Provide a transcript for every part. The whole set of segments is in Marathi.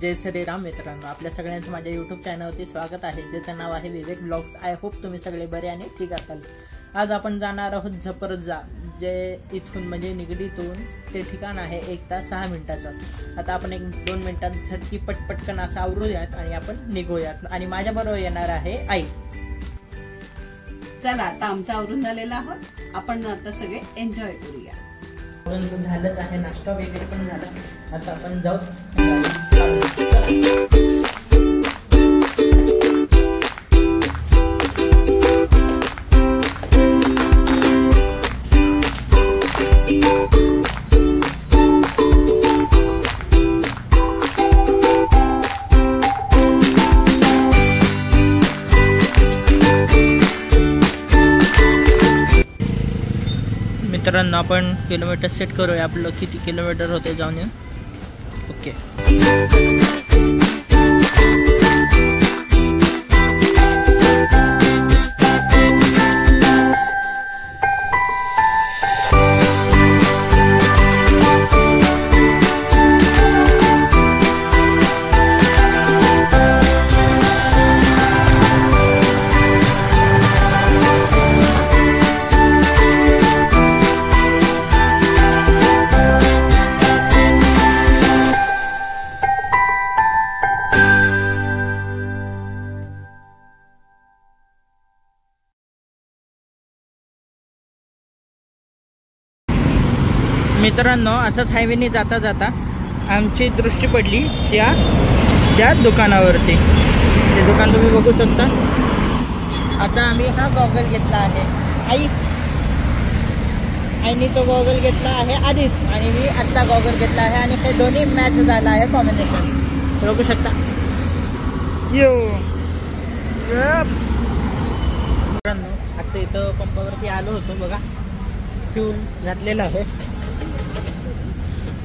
जय श्रीराम मित्रांनो, आपल्या सगळ्यांचं माझ्या यूट्यूब चॅनलवरती स्वागत आहे, ज्याचं नाव आहे विवेक ब्लॉग्स। आय होप तुम्ही सगळे बरे आणि ठीक असाल। आज आपण जाणार आहोत झपरजा, जे इथून म्हणजे निगडीतून ते ठिकाण आहे 1 तास 6 मिनिटाचं। आता आपण 1-2 मिनिटात झटकी पटपटकन असं आवरूयात आणि आपण निघूयात। आणि माझ्याबरोबर येणार आहे आई। चला आता आमचं आवरून झालेलं आहोत, आपण आता सगळे एन्जॉय करूया। झालंच आहे, नाश्ता वगैरे पण झाला। आता आपण जाऊ। मित्रांनो, आपण किलोमीटर सेट करूया, आपलं किती किलोमीटर होते जाऊन येऊ। ओके, मित्रांनो, असंच हायवेने जाता जाता आमची दृष्टी पडली त्या दुकानावरती। ते दुकान तुम्ही बघू शकता। आता आम्ही हा गॉगल घेतला आहे, आईने तो गॉगल घेतला आहे आधीच आणि मी आत्ता गॉगल घेतला आहे आणि हे दोन्ही मॅच झाला आहे, कॉम्बिनेशन बघू शकता। मित्रांनो, आता इथं पंपावरती आलो होतो बघा, फ्यूल घातलेला आहे।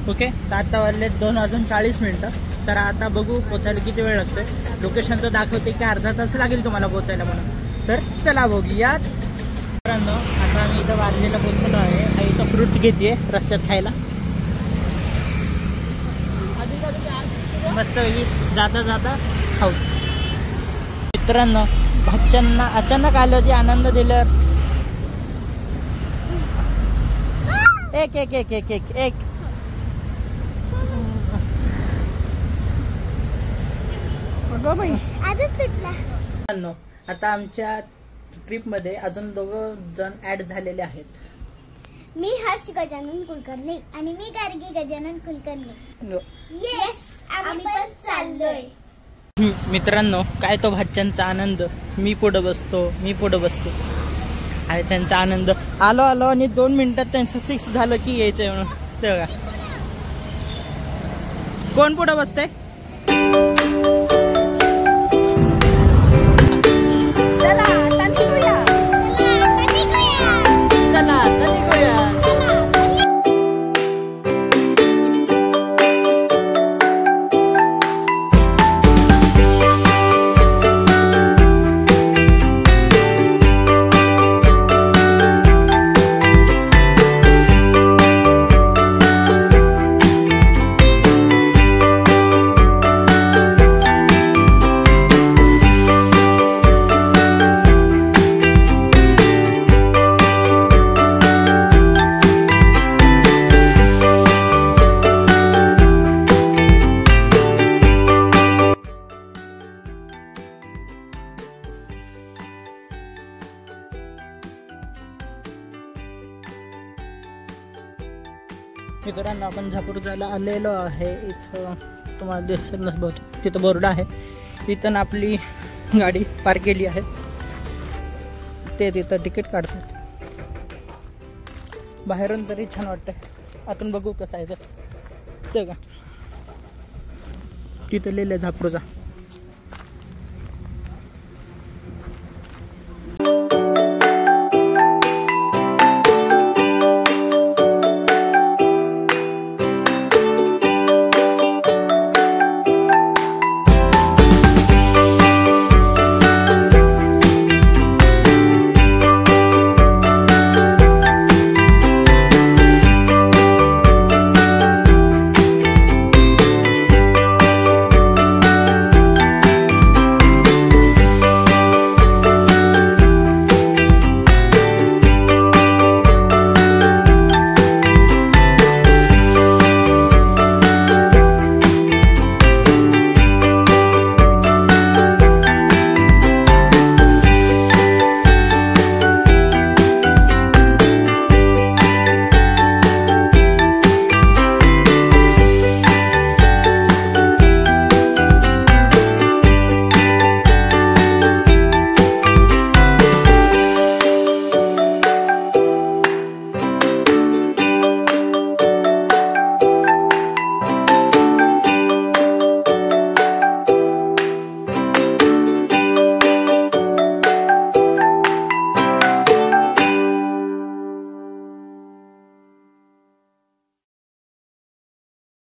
ओके, तर आता वाजले 2:40 तर आता बघू पोचायला किती वेळ लागतोय। लोकेशन तर दाखवते की अर्धा तास लागेल तुम्हाला पोचायला म्हणून, तर चला बघूया। मित्रांनो, आता आम्ही इथं वारलेला पोचलो आहे। आई इथं फ्रुट्स घेते रस्त्यात खायला, मस्त वेगळी जाता जाता खाऊ। मित्रांनो, भाच्यांना अचानक आलं होती, आनंद दिलं। एक एक एक एक एक एक आता आमच्या ट्रिप मध्ये अजून 2 जण ऍड झालेले आहेत। मी हर्ष गजानन कुलकर्णी आणि मी गार्गी गजानन कुलकर्णी। येस, आम्ही पण चाललोय। मित्रांनो, काय तो भाच्यांचा आनंद, मी पुढे बसतो आहे त्यांचा आनंद। आलो आणि 2 मिनिटात त्यांचं फिक्स झालं की यायचंय म्हणून। तेव्हा कोण पुढे बसतंय? मित्रांनो, आपण झपरजाला आलेलो आहे। इथं तुम्हाला दिसत नसतं, तिथं बोर्ड आहे, तिथं आपली गाडी पार्क केली आहे। ते तिथं तिकीट काढतात। बाहेरून तरी छान वाटतंय, आतून बघू कसं आहे ते का। तिथं लिहिलं झपरजा।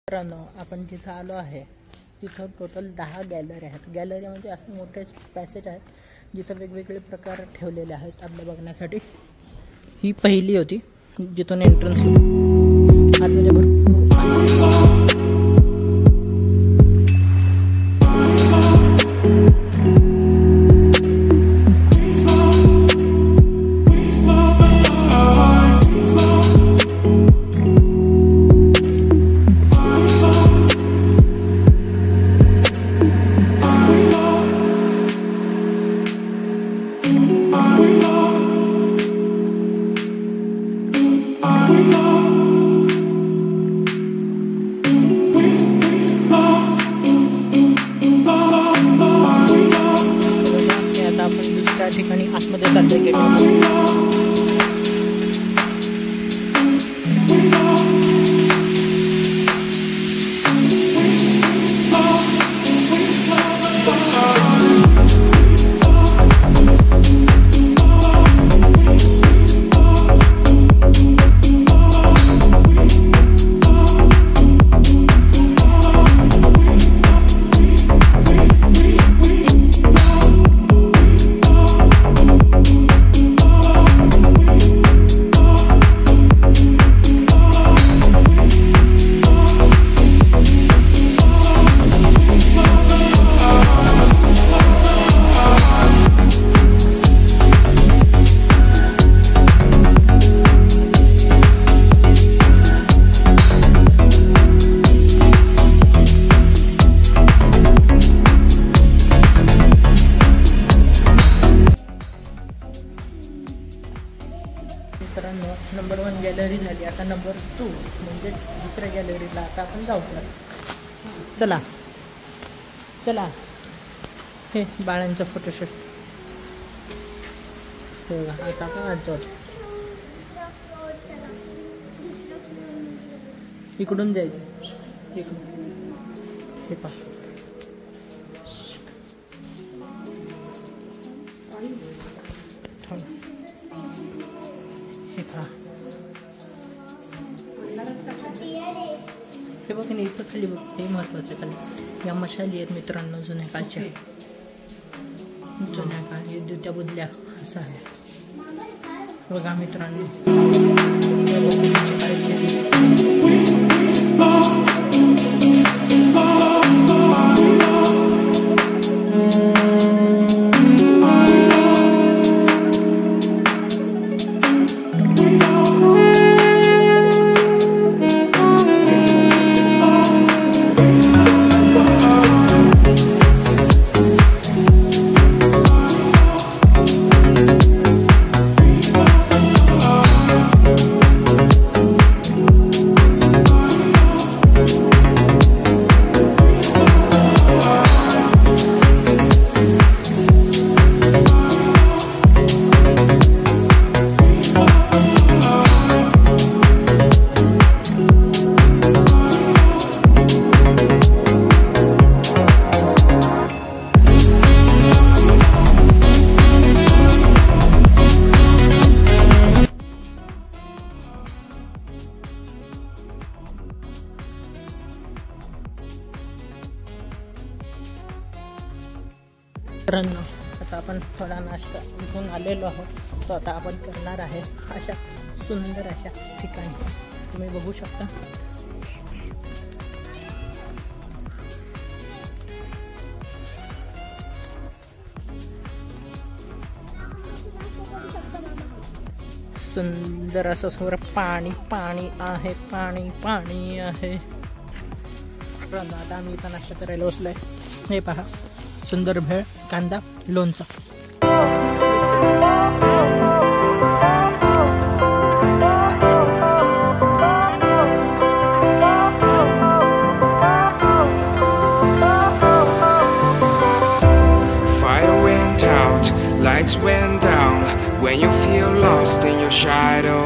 मित्रांनो, आपण जिथं आलो आहे तिथं टोटल 10 गॅलरी आहेत. गॅलरी म्हणजे असे मोठे पॅसेज आहेत जिथं वेगवेगळे प्रकार ठेवलेले आहेत आपल्या बघण्यासाठी. ही पहिली होती जिथून एंट्रन्स आतमध्ये भरपूर दुसऱ्या ठिकाणी आतमध्ये चाललंय गेट. मित्रांनो, नंबर 1 गॅलरी झाली. आता नंबर 2 म्हणजे दुसऱ्या गॅलरीला आता आपण जाऊ. चला चला. हे बाळांचा फोटोशूट. हे बघा, आता आपण आज जाऊ. इकडून जायचं. इकडून हे पहा. हे बघ ना, इथं खाली बघ. हे महत्वाचं खाली या मशाली आहेत मित्रांनो, जुन्या काळच्या. जुन्या काळी जुत्या बुदल्या असं आहे बघा मित्रांनो. मित्रांनो, आता आपण थोडा नाश्ता इथून आलेलो आहोत. तो आता आपण करणार आहे अशा सुंदर अशा ठिकाणी. तुम्ही बघू शकता. सुंदर असं समोर पाणी पाणी आहे. पाणी पाणी आहे. आता आम्ही इथं नाश्ता करायला बसलोय. हे पहा, सुंदर भेळ, कांदा, लोणचं. Fire went out, lights went down. When you feel lost in your shadow,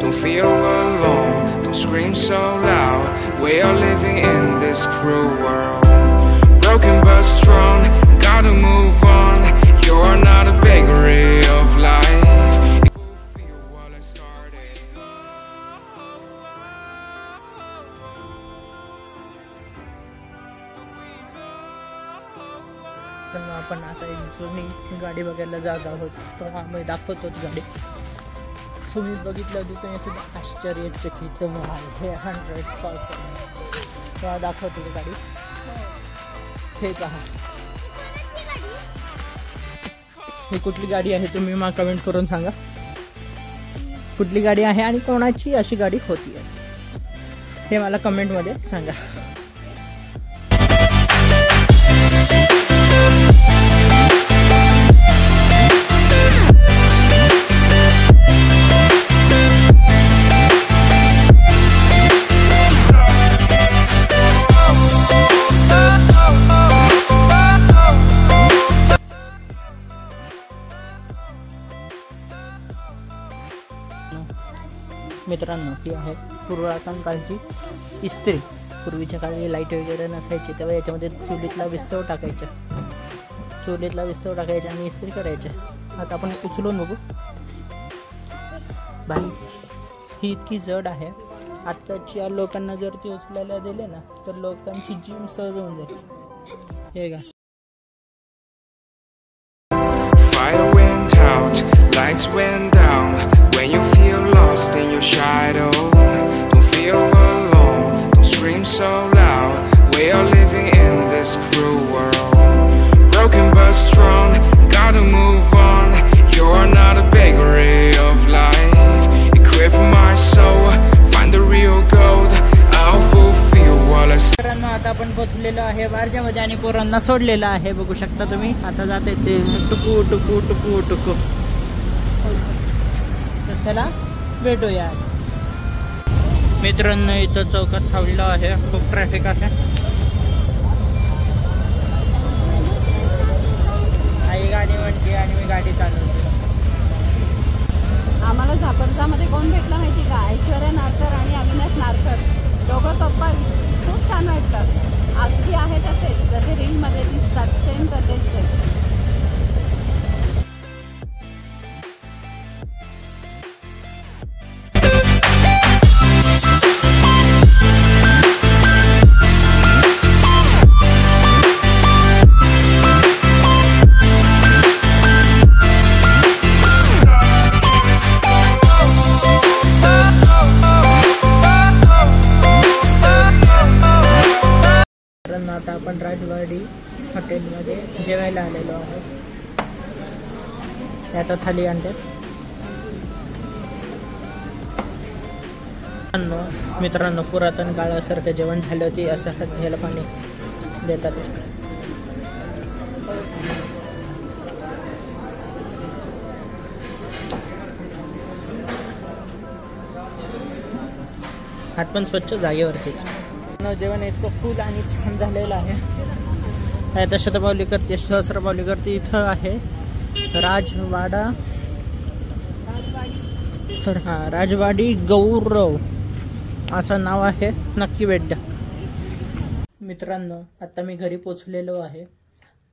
don't feel alone, don't scream so loud. We are living in this cruel world. Broken but strong, gotta move on. You're not a bakery of life. Feel while I started. गाडी बघायला जात आहोत, तर आम्ही दाखवतो गाडी. तुम्ही बघितलं होतं तुम्ही सुद्धा आश्चर्यचकित व्हाल. हे 100% तेव्हा दाखवतो ती गाडी. हे पहा, ही कुठली गाडी आहे तुम्ही मला कमेंट करून सांगा कुठली गाडी आहे आणि कोणाची अशी गाडी होती हे मला कमेंटमध्ये सांगा. मित्रांनो, ही आहे पुरातन काळची इस्त्री. पूर्वीच्या काळी लाईट वगैरे नसायची तेव्हा याच्यामध्ये चुलीतला विस्तव टाकायचा आणि इस्त्री करायचे. आता आपण उचलून बघू. भाई, ही इतकी जड आहे. आत्ताच्या लोकांना जर ती उचलायला दिले ना तर लोकांची जिम सहज होऊन जाईल. हे का, Fire went out, lights went down. When you feel lost in your shadow, don't feel alone, don't scream so loud. We are living in this cruel world, broken but strong, gotta move on. You're not a bakery of life. Equip my soul, find the real gold. I'll fulfill what I मित्रांनो, आता आपण पोहोचलेलो आहे वारज्यामध्ये आणि पोरांना सोडलेलं आहे. बघू शकता तुम्ही. आता जाते ते टुकू टुकू टुकू टुकू. तर चला भेटूया. मित्रांनो, इथं चौकात थांबलेलो आहे. खूप ट्रॅफिक आहे. आई गाडी म्हणते आणि मी गाडी चालवते. आम्हाला झापरजामध्ये कोण भेटलं माहिती का? ऐश्वर्या नारकर आणि अविनाश नारकर. दोघं कप्पल खूप छान वाटतात. अगदी आहे तसे जसे रीलमध्ये दिसतात, सेम तसेच आहे. आता आपण राजवाडी हॉटेलमध्ये जेवायला आलेलो आहोत. आता थाली आणतात. मित्रांनो, पुरातन काळासारखं जेवण झालं होती. असं हात घ्यायला पाणी देतात. हात पण स्वच्छ जागेवरतीच. जेवण इतकं फुल आणि छान झालेलं आहे. आता शतपावली करते, सहस्रपावली करते. इथं आहे राजवाडा. तर हां, राजवाडी गौरव असं नाव आहे. नक्की भेट द्या. मित्रांनो, आता मी घरी पोचलेलो आहे.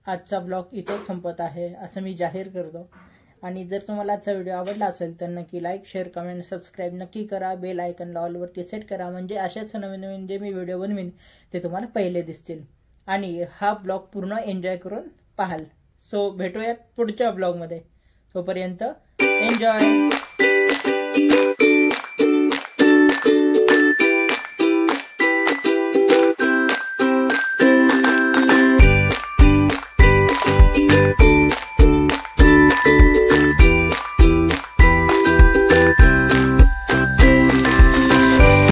आजचा ब्लॉग इथंच संपत आहे असं मी जाहीर करतो. आणि जर तुम्हाला आजचा व्हिडिओ आवडला असेल तर नक्की लाईक, शेअर, कमेंट, सबस्क्राईब नक्की करा. बेल आयकनला ऑलवरती सेट करा, म्हणजे अशाच नवीन नवीन जे मी व्हिडिओ बनवीन ते तुम्हाला पहिले दिसतील आणि हा ब्लॉग पूर्ण एन्जॉय करून पाहाल. सो भेटूयात पुढच्या ब्लॉगमध्ये. तोपर्यंत एन्जॉय.